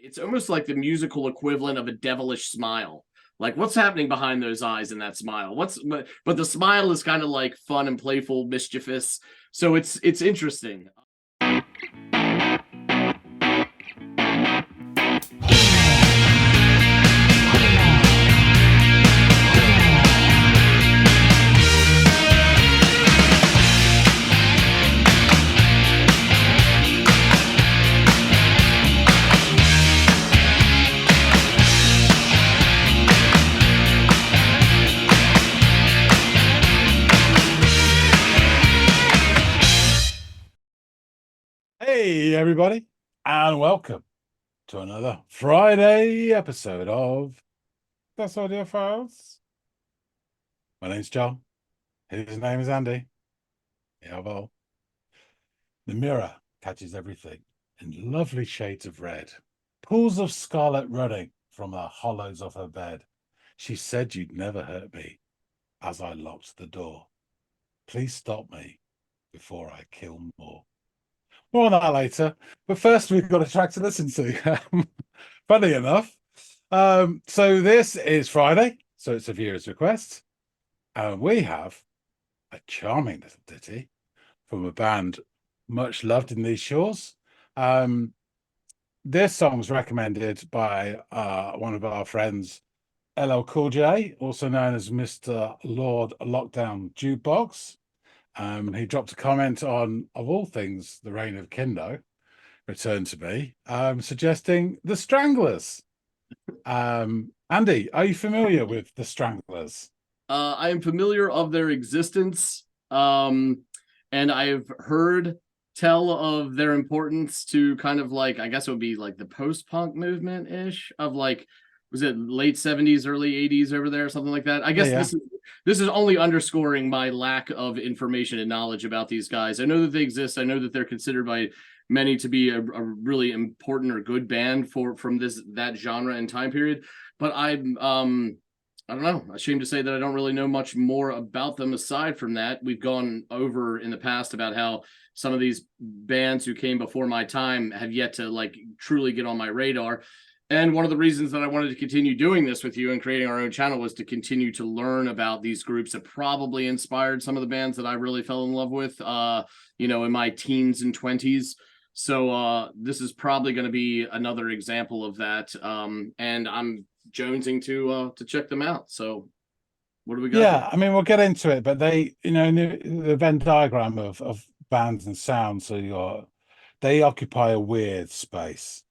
It's almost like the musical equivalent of a devilish smile. Like, what's happening behind those eyes in that smile? But the smile is kind of like fun and playful, mischievous. So it's interesting. Hey, everybody, and welcome to another Friday episode of That's Audiophiles. My name's John. His name is Andy. Yeah, well, the mirror catches everything in lovely shades of red, pools of scarlet running from the hollows of her bed. She said you'd never hurt me as I locked the door. Please stop me before I kill more. More on that later. But first, we've got a track to listen to. Funny enough. So this is Friday, so it's a viewer's request. And we have a charming little ditty from a band much loved in these shores. This song was recommended by one of our friends, LL Cool J, also known as Mr. Lord Lockdown Jukebox. He dropped a comment on, of all things, the reign of Kindo, returned to me, suggesting the Stranglers. Andy, are you familiar with the Stranglers? I am familiar of their existence, and I've heard tell of their importance to kind of like, I guess it would be like the post-punk movement-ish of like, was it late 70s, early 80s over there, something like that? I guess this is only underscoring my lack of information and knowledge about these guys. I know that they exist. I know that they're considered by many to be a really important or good band from that genre and time period. But I'm I don't know, ashamed to say that I don't really know much more about them aside from that. We've gone over in the past about how some of these bands who came before my time have yet to like truly get on my radar. And one of the reasons that I wanted to continue doing this with you and creating our own channel was to continue to learn about these groups that probably inspired some of the bands that I really fell in love with, in my teens and 20s. So this is probably going to be another example of that. And I'm jonesing to check them out. So what do we got? Yeah, I mean, we'll get into it, but they, in the Venn diagram of bands and sounds, so they occupy a weird space.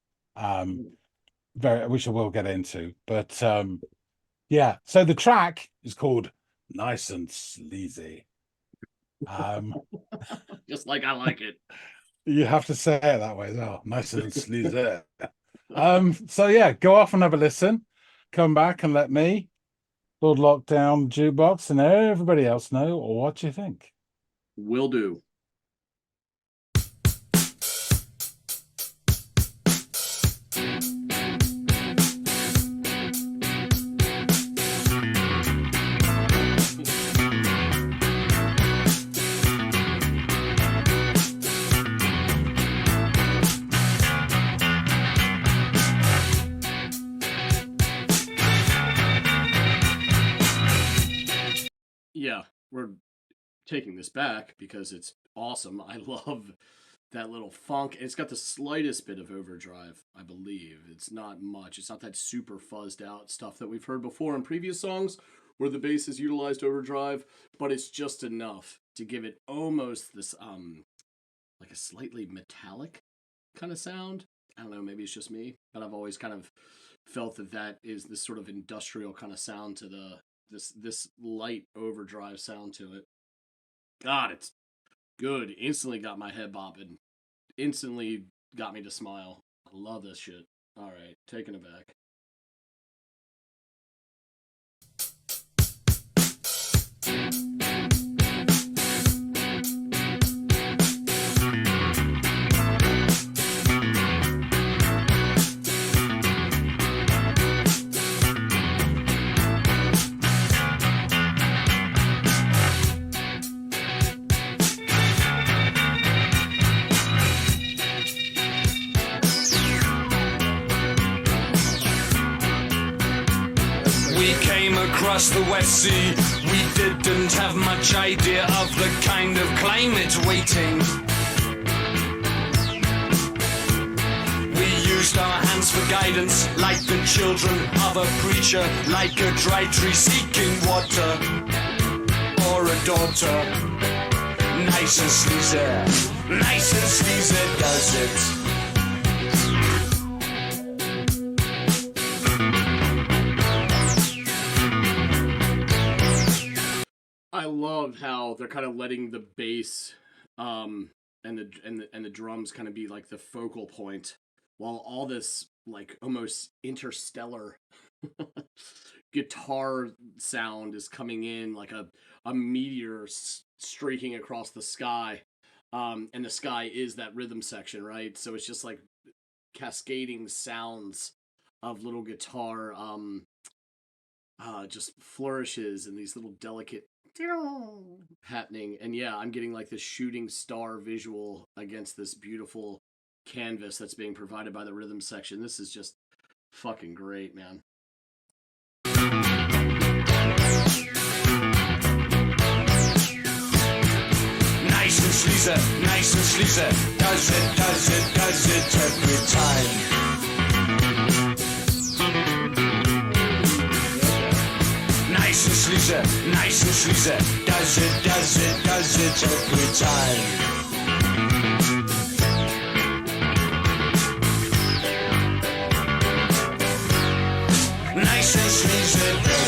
Which I will get into, but yeah. So the track is called "Nice and Sleazy." Just like I like it. You have to say it that way as well. Nice and sleazy. So yeah, go off and have a listen. Come back and let me, Lord Lockdown Jukebox, and everybody else know what you think. Will do. Yeah, we're taking this back because it's awesome. I love that little funk. It's got the slightest bit of overdrive, I believe. It's not much. It's not that super fuzzed out stuff that we've heard before in previous songs where the bass has utilized overdrive, but it's just enough to give it almost this like a slightly metallic kind of sound. I don't know, maybe it's just me, but I've always kind of felt that is this sort of industrial kind of sound to this light overdrive sound to it. God, it's good. Instantly got my head bopping. Instantly got me to smile. I love this shit. All right, taking it back. across the West Sea. We didn't have much idea of the kind of climate waiting. We used our hands for guidance, like the children of a preacher, like a dry tree seeking water, or a daughter. Nice and sleazy, nice and sleazy does it. I love how they're kind of letting the bass and the drums kind of be like the focal point, while all this like almost interstellar guitar sound is coming in like a meteor streaking across the sky. And the sky is that rhythm section, right? So it's just like cascading sounds of little guitar just flourishes and these little delicate happening. And yeah, I'm getting like this shooting star visual against this beautiful canvas that's being provided by the rhythm section. This is just fucking great, man. Nice and sleazy, does it every time. Nice and sleazy, does it every time. Nice and sleazy, does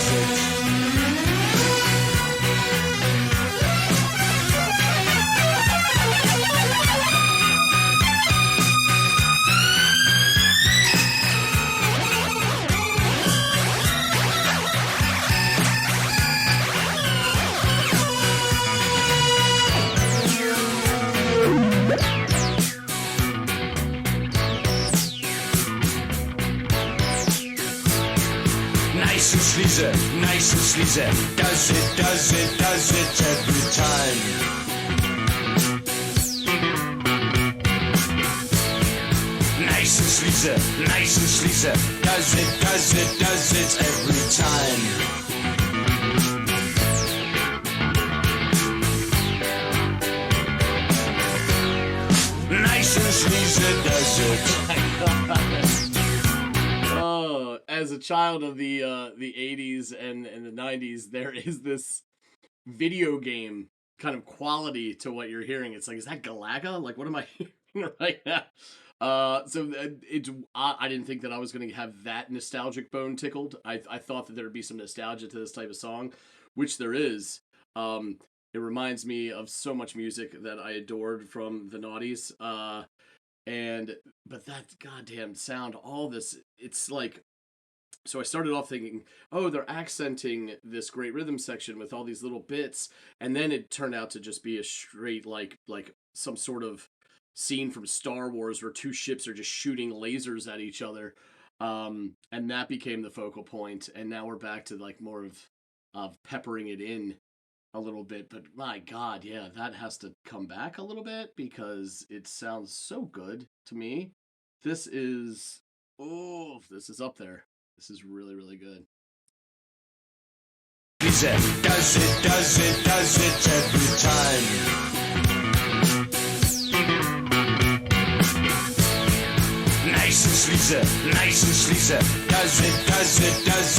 it. Nice and sleazy, does it every time. Nice and sleazy, does it every time. Nice and sleazy, does it. As a child of the 80s and the 90s, there is this video game kind of quality to what you're hearing. It's like, is that Galaga? Like, what am I hearing right now? I didn't think that I was going to have that nostalgic bone tickled. I thought that there would be some nostalgia to this type of song, which there is. It reminds me of so much music that I adored from the noughties. But that goddamn sound, all this, it's like, so I started off thinking, oh, they're accenting this great rhythm section with all these little bits, and then it turned out to just be a straight like some sort of scene from Star Wars where two ships are just shooting lasers at each other, and that became the focal point. And now we're back to like more of peppering it in a little bit. But my God, yeah, that has to come back a little bit because it sounds so good to me. This is up there. This is really, really good. Does it every time. Nice and sleazy, does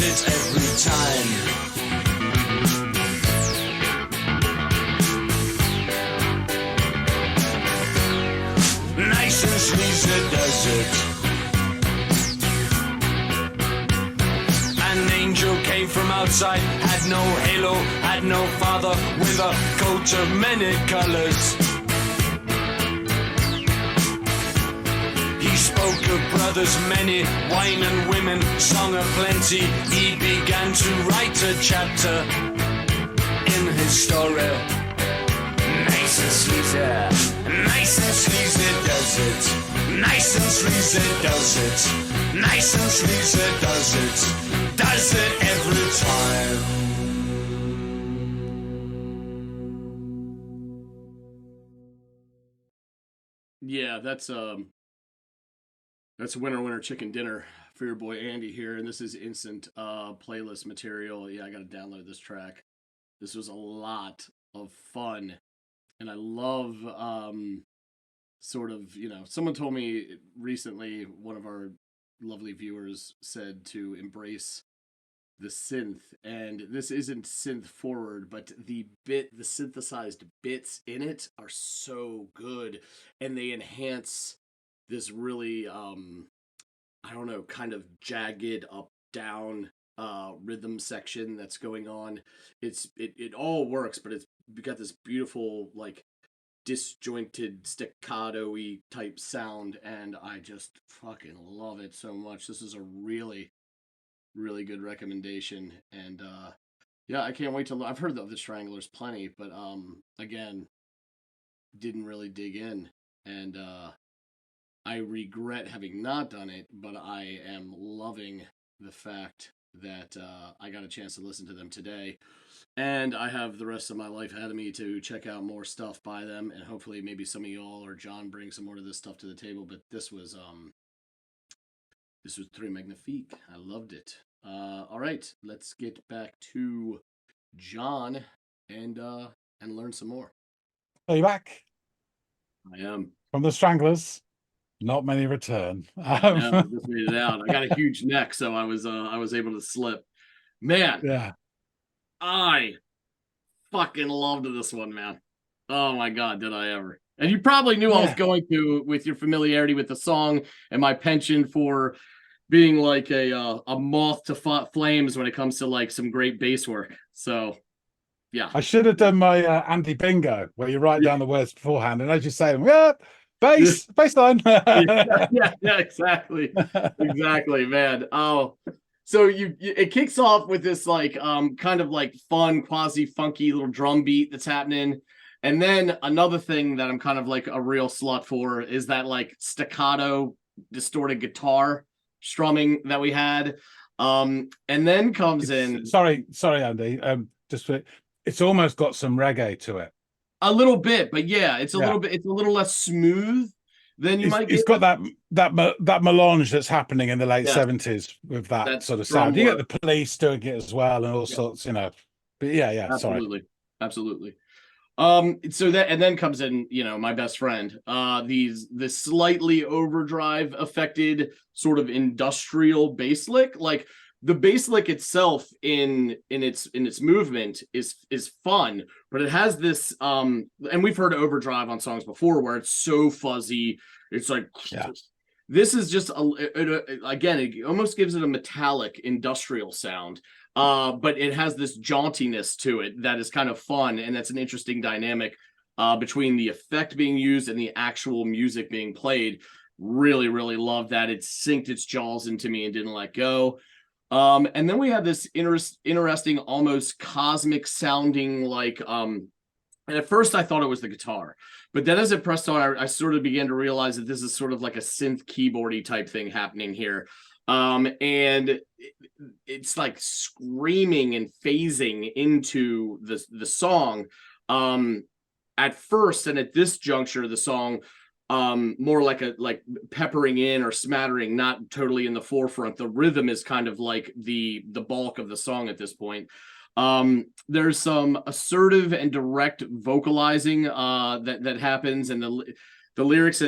it every time. Nice and sleazy, does it. An angel came from outside, had no halo, had no father, with a coat of many colors. He spoke of brothers many, wine and women, song of plenty. He began to write a chapter in his story. Nice and sleazy, does it. Nice and sleazy, does it. Nice and sleazy, does it. Does it every time. Yeah, that's winter chicken dinner for your boy Andy here, and this is instant playlist material. Yeah, I gotta download this track. This was a lot of fun, and I love sort of, someone told me recently, one of our lovely viewers said to embrace the synth, and this isn't synth forward, but the synthesized bits in it are so good, and they enhance this really I don't know, kind of jagged up down rhythm section that's going on. It all works, but it's got this beautiful, like, disjointed staccato-y type sound, and I just fucking love it so much. This is a really, really good recommendation, and yeah, I can't wait to I've heard of the Stranglers plenty, but again, didn't really dig in, and I regret having not done it, but I am loving the fact that I got a chance to listen to them today, and I have the rest of my life ahead of me to check out more stuff by them, and hopefully maybe some of y'all or John bring some more of this stuff to the table. But this was très magnifique. I loved it. All right, let's get back to John and learn some more. Are you back? I am. From the Stranglers. Not many return. Yeah, just made it out. I got a huge neck, so I was able to slip. Man, yeah, I fucking loved this one, man. Oh my god, did I ever? And you probably knew I was going to with your familiarity with the song and my penchant for being like a moth to flames when it comes to like some great bass work. So yeah, I should have done my Andy Bingo where you write down the words beforehand, and as you say them, bass line. yeah, exactly, man. Oh, so it kicks off with this like kind of like fun, quasi funky little drum beat that's happening, and then another thing that I'm kind of like a real slut for is that like staccato, distorted guitar strumming that we had, and then comes in. Sorry, Andy. It's almost got some reggae to it. A little bit, but yeah, it's a little bit. It's a little less smooth than you might get. It's got that melange that's happening in the late 70s with that sort of sound. You get the Police doing it as well, and all sorts, But yeah. Absolutely. So that, and then comes in, my best friend. This slightly overdrive affected sort of industrial bass lick, like. The bass lick itself in its movement is fun, but it has this and we've heard overdrive on songs before where it's so fuzzy. It's like this is just again, it almost gives it a metallic industrial sound, but it has this jauntiness to it that is kind of fun, and that's an interesting dynamic between the effect being used and the actual music being played. Really, really love that. It synced its jaws into me and didn't let go. And then we have this interesting, almost cosmic sounding, like, and at first I thought it was the guitar, but then as it pressed on, I sort of began to realize that this is sort of like a synth keyboardy type thing happening here. And it's like screaming and phasing into the song. At first, and at this juncture of the song, more like peppering in or smattering, not totally in the forefront. The rhythm is kind of like the bulk of the song at this point. There's some assertive and direct vocalizing that happens, and the lyrics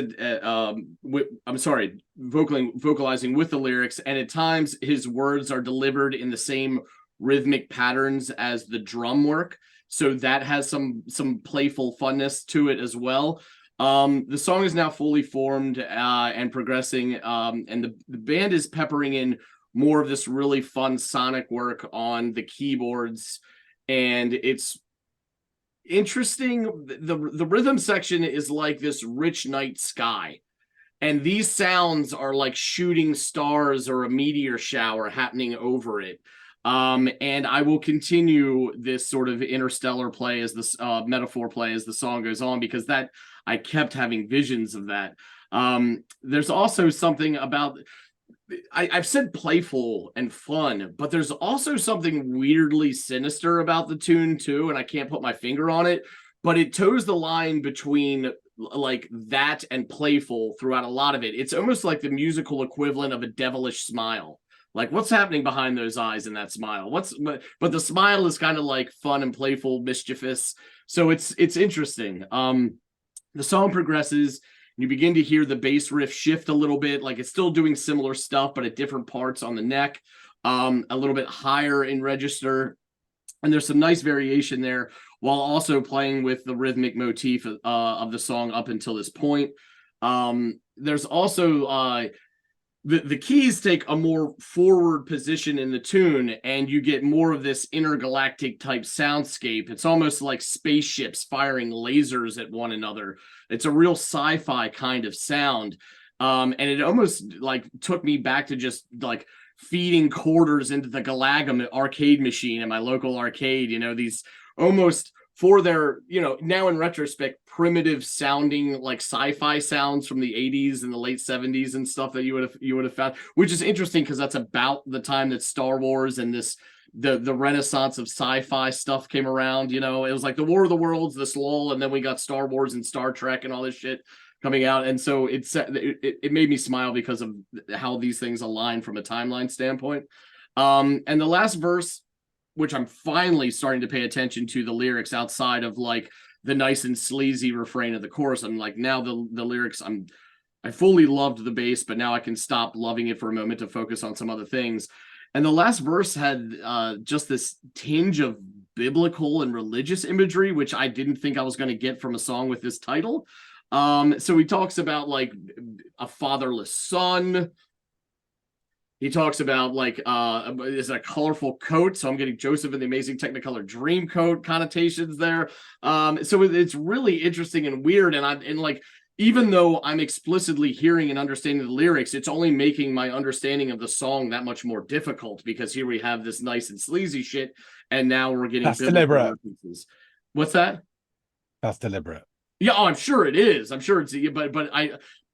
vocalizing with the lyrics, and at times his words are delivered in the same rhythmic patterns as the drum work, so that has some playful funness to it as well. The song is now fully formed and progressing, and the band is peppering in more of this really fun sonic work on the keyboards, and it's interesting. The rhythm section is like this rich night sky, and these sounds are like shooting stars or a meteor shower happening over it. And I will continue this sort of interstellar play as this metaphor play as the song goes on, because that I kept having visions of that. There's also something about, I've said playful and fun, but there's also something weirdly sinister about the tune too, and I can't put my finger on it, but it toes the line between like that and playful throughout a lot of it. It's almost like the musical equivalent of a devilish smile. Like, what's happening behind those eyes and that smile? But the smile is kind of like fun and playful, mischievous. So it's interesting. The song progresses. You begin to hear the bass riff shift a little bit, like it's still doing similar stuff, but at different parts on the neck, a little bit higher in register. And there's some nice variation there while also playing with the rhythmic motif of the song up until this point. There's also the keys take a more forward position in the tune, and you get more of this intergalactic type soundscape. It's almost like spaceships firing lasers at one another. It's a real sci-fi kind of sound. And it almost like took me back to just like feeding quarters into the Galagum arcade machine in my local arcade. These almost, for their, now in retrospect, primitive sounding like sci-fi sounds from the 80s and the late 70s and stuff that you would have found, which is interesting because that's about the time that Star Wars and the renaissance of sci-fi stuff came around. It was like the War of the Worlds, this lull, and then we got Star Wars and Star Trek and all this shit coming out. And so it made me smile because of how these things align from a timeline standpoint. And the last verse, which I'm finally starting to pay attention to the lyrics outside of like the nice and sleazy refrain of the chorus. I'm like, now the lyrics, I fully loved the bass, but now I can stop loving it for a moment to focus on some other things. And the last verse had just this tinge of biblical and religious imagery, which I didn't think I was going to get from a song with this title. So he talks about like a fatherless son. He talks about like is a colorful coat, so I'm getting Joseph and the Amazing Technicolor Dreamcoat connotations there. So it's really interesting and weird, and like, even though I'm explicitly hearing and understanding the lyrics, it's only making my understanding of the song that much more difficult, because here we have this nice and sleazy shit, and now we're getting deliberate references. What's that? That's deliberate. Yeah, I'm sure it is. I'm sure it's, but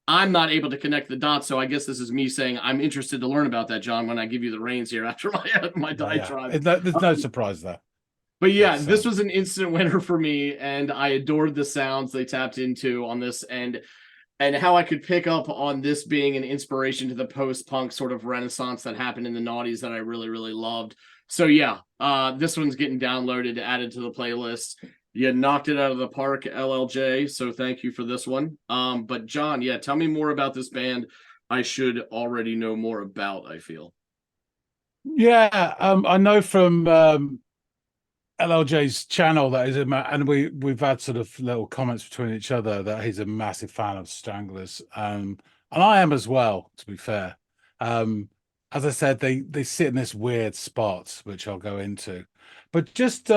I'm not able to connect the dots, so I guess this is me saying I'm interested to learn about that, John, when I give you the reins here after my diatribe. There's no surprise there. But yeah, this was an instant winner for me, and I adored the sounds they tapped into on this, and how I could pick up on this being an inspiration to the post-punk sort of renaissance that happened in the noughties that I really, really loved. So yeah, this one's getting downloaded, added to the playlist. You knocked it out of the park, LLJ, so thank you for this one. But John, yeah, tell me more about this band I should already know more about, I feel. Yeah, I know from LLJ's channel that and we've had sort of little comments between each other that he's a massive fan of Stranglers, and I am as well, to be fair. As I said, they sit in this weird spot, which I'll go into, but just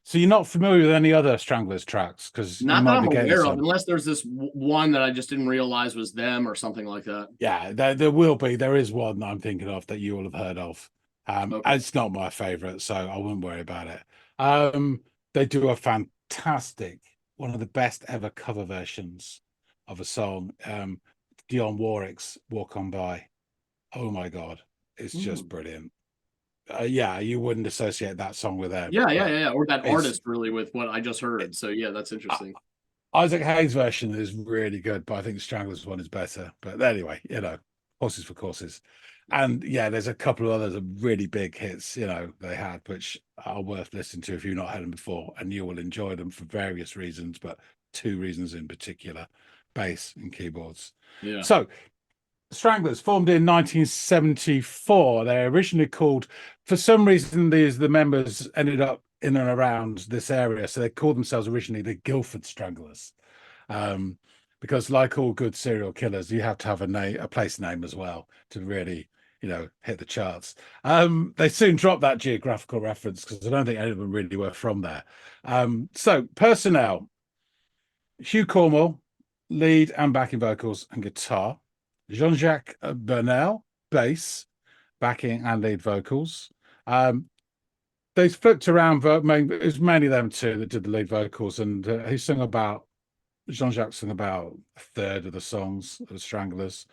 so you're not familiar with any other Stranglers tracks? Because not that I'm aware of, unless there's this one that I just didn't realize was them or something like that. Yeah, there will be. There is one that I'm thinking of that you will have heard of. Okay. It's not my favorite, so I wouldn't worry about it. They do a fantastic, one of the best ever cover versions of a song, Dionne Warwick's "Walk On By." Oh my God, it's just brilliant. Yeah, you wouldn't associate that song with them. Yeah, or that artist really with what I just heard. So yeah, that's interesting. Isaac Hayes' version is really good, but I think Stranglers one is better. But anyway, horses for courses. And yeah, there's a couple of others of really big hits, they had, which are worth listening to if you've not heard them before, and you will enjoy them for various reasons, but two reasons in particular: bass and keyboards. Yeah. So Stranglers formed in 1974. They're originally called, for some reason, the members ended up in and around this area, so they called themselves originally the Guildford Stranglers, because like all good serial killers, you have to have a place name as well to really, hit the charts. They soon dropped that geographical reference because I don't think any of them really were from there. So personnel: Hugh Cornwell, lead and backing vocals and guitar; Jean-Jacques Bernal, bass, backing and lead vocals. They flipped around, it was mainly them two that did the lead vocals, and Jean-Jacques sung about a third of the songs of the Stranglers,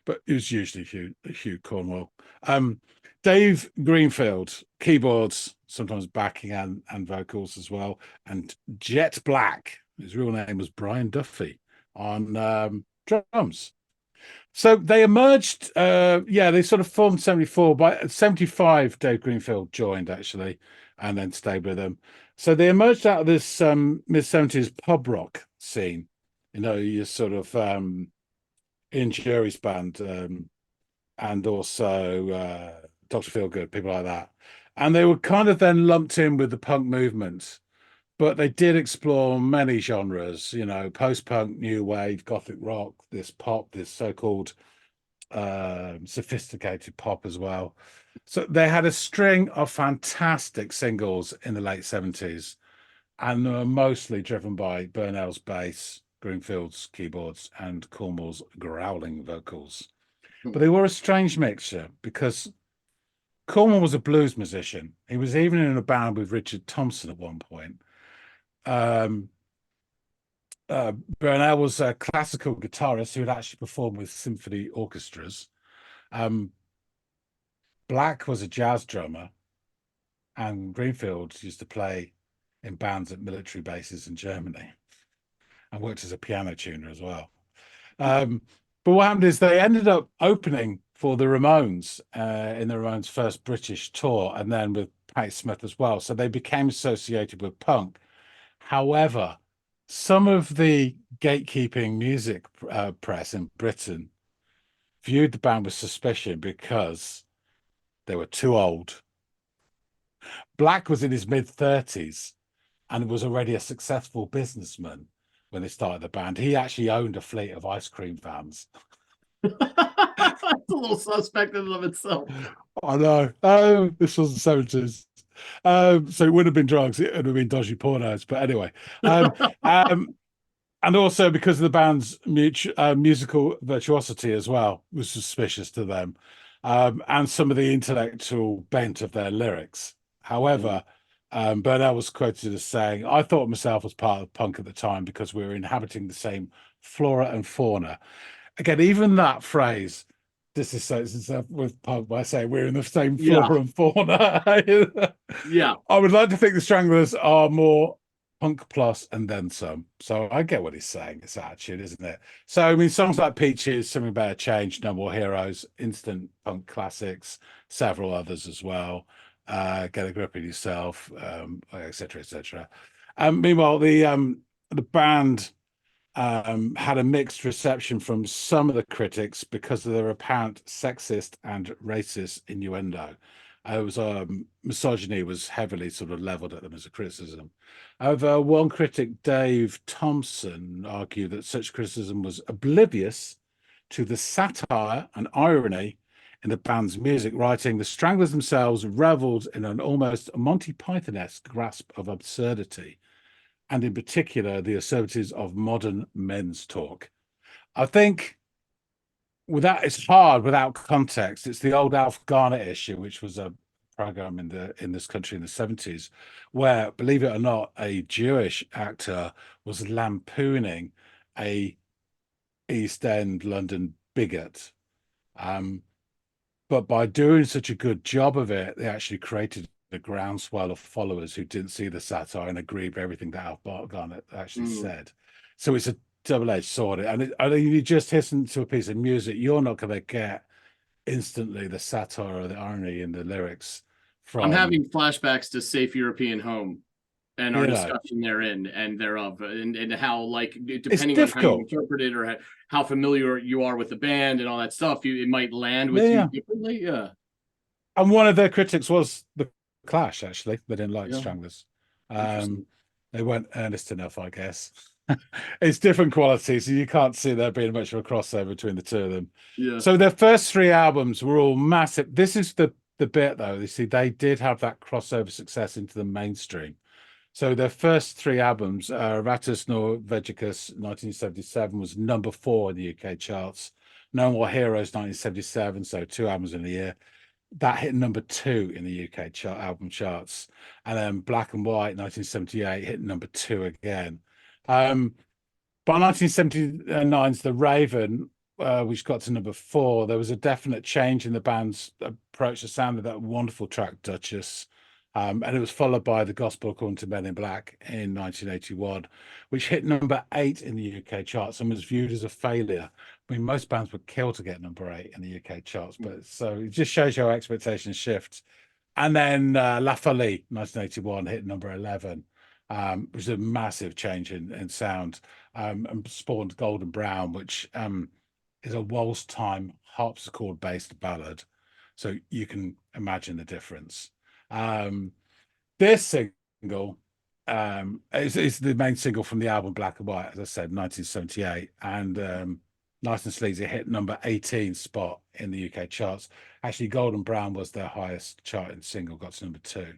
but it was usually Hugh Cornwell. Dave Greenfield, keyboards, sometimes backing and vocals as well, and Jet Black, His real name was Brian Duffy on drums. So they emerged, they sort of formed 74. By 75, Dave Greenfield joined, actually, and then stayed with them. So they emerged out of this mid-70s pub rock scene, your sort of Ian Jury's band, and also Dr. Feelgood, people like that. And they were kind of then lumped in with the punk movement, but they did explore many genres, post-punk, new wave, gothic rock, this pop, this so-called sophisticated pop as well. So they had a string of fantastic singles in the late 70s, and they were mostly driven by Burnell's bass, Greenfield's keyboards, and Cornwall's growling vocals. But they were a strange mixture because Cornwall was a blues musician. He was even in a band with Richard Thompson at one point. Burnell was a classical guitarist who had actually performed with symphony orchestras. Black was a jazz drummer, and Greenfield used to play in bands at military bases in Germany and worked as a piano tuner as well. But what happened is they ended up opening for the Ramones in the Ramones' first British tour, and then with Patti Smith as well. So they became associated with punk. However, some of the gatekeeping music press in Britain viewed the band with suspicion because they were too old. Black was in his mid-30s and was already a successful businessman when they started the band. He actually owned a fleet of ice cream vans. That's a little suspect in and of itself. I know. This was the 70s. So it wouldn't have been drugs, it would have been dodgy pornos. But anyway, and also because of the band's musical virtuosity as well was suspicious to them, and some of the intellectual bent of their lyrics. However, Burnell was quoted as saying, "I thought myself as part of punk at the time because we were inhabiting the same flora and fauna." Again, even that phrase disassociates itself with punk by saying we're in the same flora and fauna. Yeah. I would like to think the Stranglers are more punk plus and then some. So I get what he's saying. It's attitude, isn't it? So, I mean, songs like Peaches, Something About a Change, No More Heroes, instant punk classics, several others as well. Get a Grip of Yourself, etc., etc. Meanwhile, the band had a mixed reception from some of the critics because of their apparent sexist and racist innuendo. It was misogyny was heavily sort of leveled at them as a criticism. However, one critic, Dave Thompson, argued that such criticism was oblivious to the satire and irony in the band's music, writing, "The Stranglers themselves reveled in an almost Monty Python-esque grasp of absurdity, and in particular, the absurdities of modern men's talk." I think it's hard without context. It's the old Alf Garnett issue, which was a program in this country in the 70s, where, believe it or not, a Jewish actor was lampooning a East End London bigot. But by doing such a good job of it, they actually created a groundswell of followers who didn't see the satire and agreed with everything that Alf Garnett actually said. So it's a double-edged sword. And you just listen to a piece of music, you're not going to get instantly the satire or the irony in the lyrics. I'm having flashbacks to Safe European Home and our You know. discussion therein and thereof, and how, like, depending on how you difficult. interpret it or how familiar you are with the band and all that stuff, it might land with you differently. Yeah. And one of their critics was the Clash, actually. They didn't like Stranglers. They weren't earnest enough, I guess. It's different qualities, so you can't see there being much of a crossover between the two of them. Yeah. So their first three albums were all massive. This is the bit, though. You see, they did have that crossover success into the mainstream. So their first three albums, Ratus Norvegicus 1977 was number 4 in the UK charts. No More Heroes 1977, so 2 albums in a year. That hit number 2 in the UK album charts. And then Black and White 1978 hit number 2 again. By 1979's The Raven, which got to number 4, there was a definite change in the band's approach to sound of that wonderful track, Duchess. And it was followed by The Gospel According to Men in Black in 1981, which hit number 8 in the UK charts and was viewed as a failure. I mean, most bands would kill to get number 8 in the UK charts, but so it just shows you how expectations shift. And then La Folie, 1981, hit number 11, which was a massive change in sound, and spawned Golden Brown, which is a waltz time harpsichord based ballad. So you can imagine the difference. This single is the main single from the album Black and White, as I said, 1978, and Nice and Sleazy hit number 18 spot in the UK charts. Actually, Golden Brown was their highest charting single, got to number 2.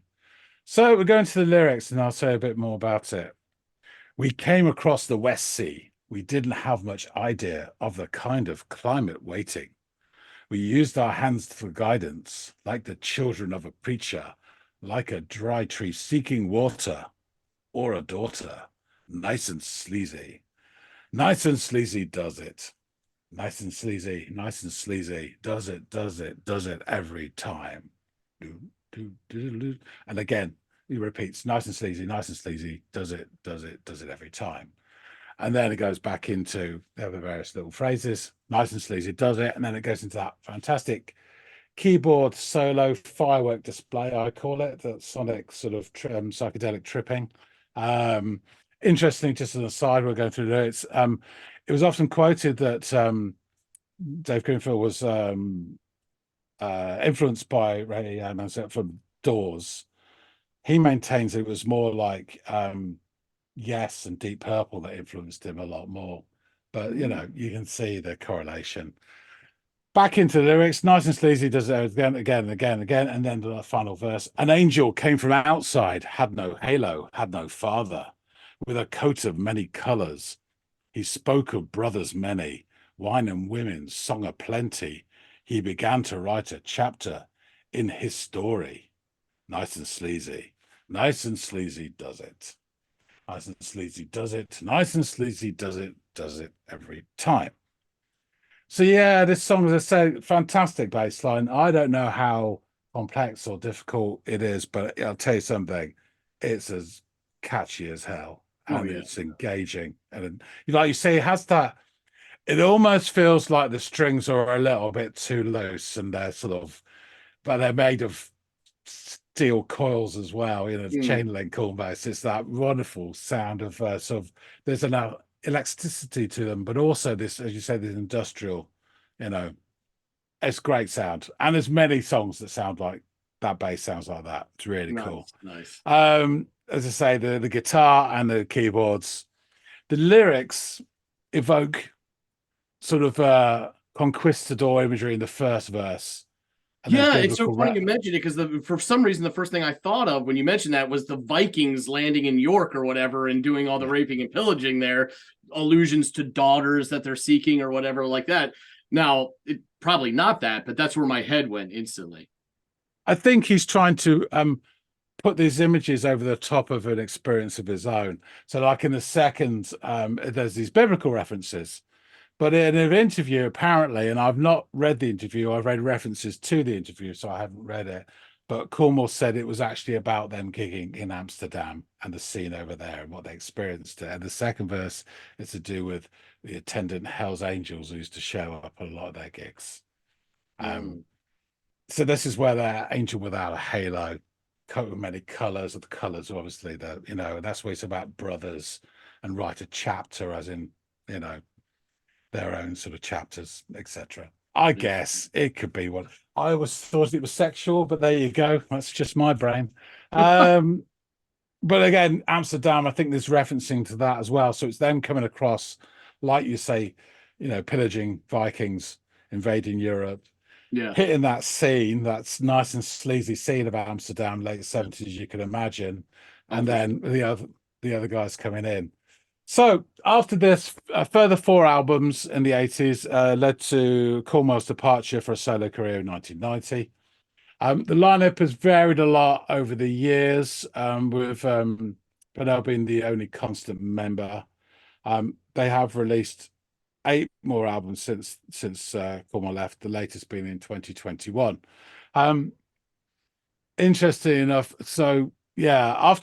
So we're going to the lyrics, and I'll say a bit more about it. We came across the West Sea. We didn't have much idea of the kind of climate waiting. We used our hands for guidance, like the children of a preacher, like a dry tree seeking water, or a daughter. Nice and sleazy. Nice and sleazy does it. Nice and sleazy, nice and sleazy. Does it every time. And again, he repeats, nice and sleazy, does it every time. And then it goes back into the other various little phrases. Nice and sleazy does it. And then it goes into that fantastic keyboard solo firework display, I call it, that sonic sort of psychedelic tripping. Interesting, just as an aside, we're going through the lyrics. It was often quoted that Dave Greenfield was influenced by Ray Mansell from Doors. He maintains it was more like Yes and Deep Purple that influenced him a lot more. But, you know, you can see the correlation. Back into the lyrics, nice and sleazy does it again, and then the final verse. An angel came from outside, had no halo, had no father, with a coat of many colors. He spoke of brothers many, wine and women, song aplenty. He began to write a chapter in his story. Nice and sleazy does it. Nice and sleazy does it. Nice and sleazy does it every time. So yeah, this song, as I say, fantastic bass line. I don't know how complex or difficult it is, but I'll tell you something, it's as catchy as hell, and it's engaging. And like you say, it has that, it almost feels like the strings are a little bit too loose, and they're sort of, but they're made of steel coils as well, you know, chain link almost. It's that wonderful sound of sort of, there's an elasticity to them, but also this, as you say, this industrial, you know, it's great sound. And there's many songs that sound like that bass sounds like that. It's really cool. Nice. As I say, the guitar and the keyboards, the lyrics evoke sort of conquistador imagery in the first verse. Yeah, it's so funny you mentioned it, because for some reason the first thing I thought of when you mentioned that was the Vikings landing in York or whatever and doing all the raping and pillaging there, allusions to daughters that they're seeking or whatever like that. Now, it probably not that, but that's where my head went instantly. I think he's trying to put these images over the top of an experience of his own. So like in the second, there's these biblical references. But in an interview, apparently, and I've not read the interview, I've read references to the interview, so I haven't read it. But Cornwall said it was actually about them gigging in Amsterdam and the scene over there and what they experienced. And the second verse is to do with the attendant Hell's Angels who used to show up at a lot of their gigs. So this is where they're angel without a halo, coat with many colors. Of the colors, obviously, that, you know, that's where it's about brothers and write a chapter, as in, you know, their own sort of chapters, etc. I guess it could be what I always thought it was sexual, but there you go. That's just my brain. But again, Amsterdam, I think there's referencing to that as well. So it's them coming across, like you say, you know, pillaging Vikings, invading Europe, hitting that scene, that's nice and sleazy scene of Amsterdam, late 70s, you can imagine, and then the other guys coming in. So after this, further 4 albums in the 80s led to Cornwell's departure for a solo career in 1990. The lineup has varied a lot over the years, with Bernal being the only constant member. They have released 8 more albums since Cornwell left, the latest being in 2021. interesting enough. So yeah,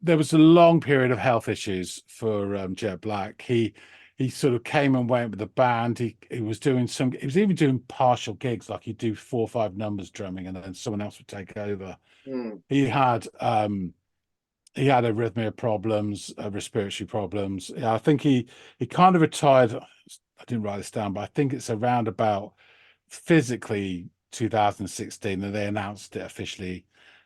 there was a long period of health issues for Jet Black. He sort of came and went with the band. He was even doing partial gigs, like he'd do 4 or 5 numbers drumming, and then someone else would take over. Mm. He had arrhythmia problems, respiratory problems. Yeah, I think he kind of retired. I didn't write this down, but I think it's around about physically 2016, and they announced it officially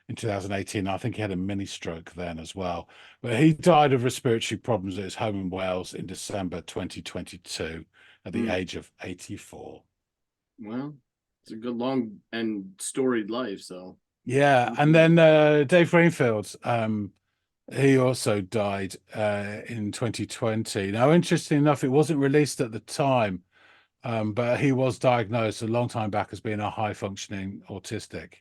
in 2018. I think he had a mini stroke then as well. But he died of respiratory problems at his home in Wales in December 2022 at the age of 84. Well, it's a good, long, and storied life. So Yeah, and then Dave Greenfield, he also died in 2020. Now, interesting enough, it wasn't released at the time, but he was diagnosed a long time back as being a high functioning autistic.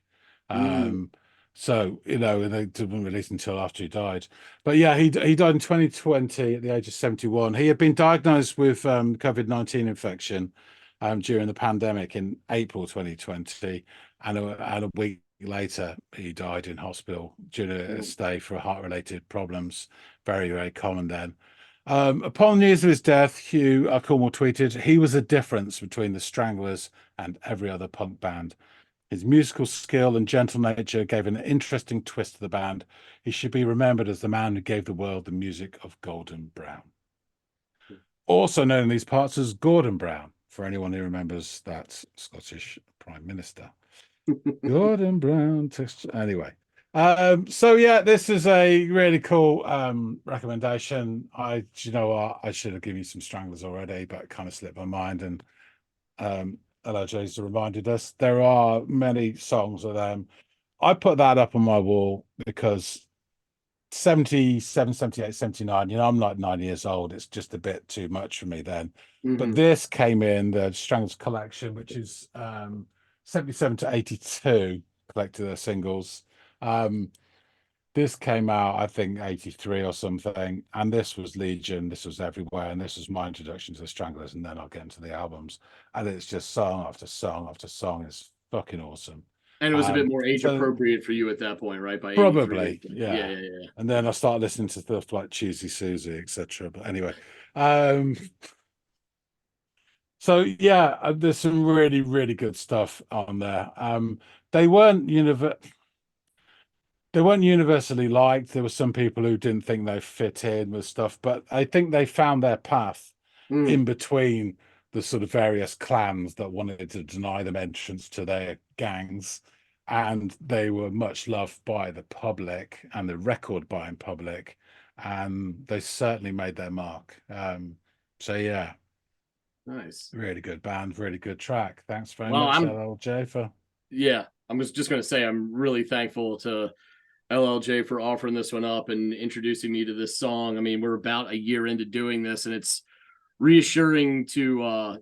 Mm. So, they didn't release until after he died. But yeah, he died in 2020 at the age of 71. He had been diagnosed with COVID-19 infection during the pandemic in April 2020, and a week later he died in hospital during a stay for heart-related problems. Very, very common then. Upon news of his death, Hugh Cornwall tweeted, "He was a difference between the Stranglers and every other punk band. His musical skill and gentle nature gave an interesting twist to the band. He should be remembered as the man who gave the world the music of Golden Brown." Also known in these parts as Gordon Brown, for anyone who remembers that Scottish Prime Minister. Gordon Brown. Anyway. So yeah, this is a really cool recommendation. I should have given you some Stranglers already, but it kind of slipped my mind, and LRJ's reminded us there are many songs of them. I put that up on my wall because 77, 78, 79, I'm like 9 years old. It's just a bit too much for me then. But this came in the Stranglers collection, which is 77 to 82 collected their singles. This came out, I think, 83 or something, and this was Legion, this was everywhere, and this was my introduction to the Stranglers, and then I'll get into the albums, and it's just song after song after song. It's fucking awesome. And it was a bit more age So appropriate for you at that point, right? By 83. probably, yeah. And then I started listening to stuff like Choosy Susie, etc. But anyway, so yeah, there's some really, really good stuff on there. They weren't universally liked. There were some people who didn't think they fit in with stuff, but I think they found their path in between the sort of various clans that wanted to deny them entrance to their gangs, and they were much loved by the public and the record buying public, and they certainly made their mark. So yeah, Nice. really good band, really good track. Thanks very Well, much, LLJ, for I was just going to say I'm really thankful to LLJ for offering this one up and introducing me to this song. I mean, we're about a year into doing this, and it's reassuring to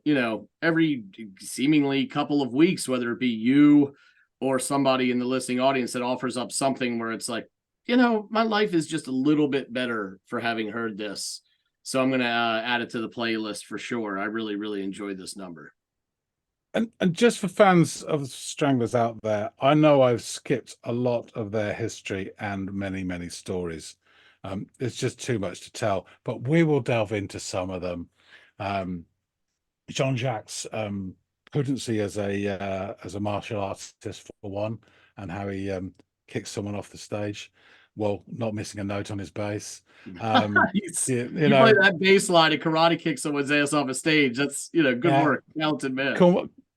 every seemingly couple of weeks, whether it be you or somebody in the listening audience that offers up something where it's like, my life is just a little bit better for having heard this. So I'm going to add it to the playlist for sure. I really, really enjoyed this number. And just for fans of Stranglers out there, I know I've skipped a lot of their history and many, many stories. It's just too much to tell, but we will delve into some of them. Jean-Jacques' potency as a martial artist, for one, and how he kicks someone off the stage while not missing a note on his bass. You play that bass line and karate kick someone's ass off a stage. That's good work, talented man.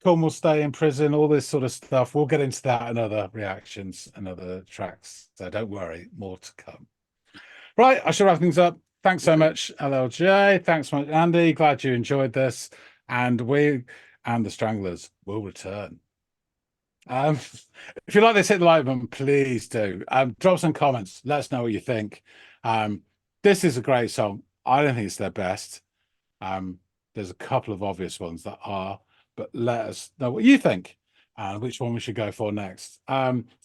Cornwall stay in prison, all this sort of stuff. We'll get into that and other reactions and other tracks. So don't worry, more to come. Right, I shall wrap things up. Thanks so much, LLJ. Thanks so much, Andy. Glad you enjoyed this. And we and the Stranglers will return. If you like this, hit the like button, please do. Drop some comments. Let us know what you think. This is a great song. I don't think it's their best. There's a couple of obvious ones that are, but let us know what you think and which one we should go for next.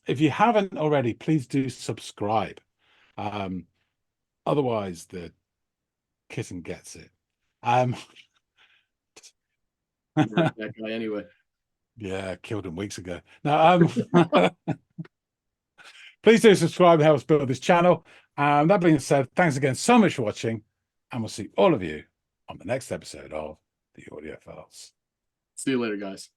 If you haven't already, please do subscribe. Otherwise, the kitten gets it. That guy anyway. Yeah, killed him weeks ago. No, Please do subscribe and help us build this channel. And that being said, thanks again so much for watching, and we'll see all of you on the next episode of the Audiophiles. See you later, guys.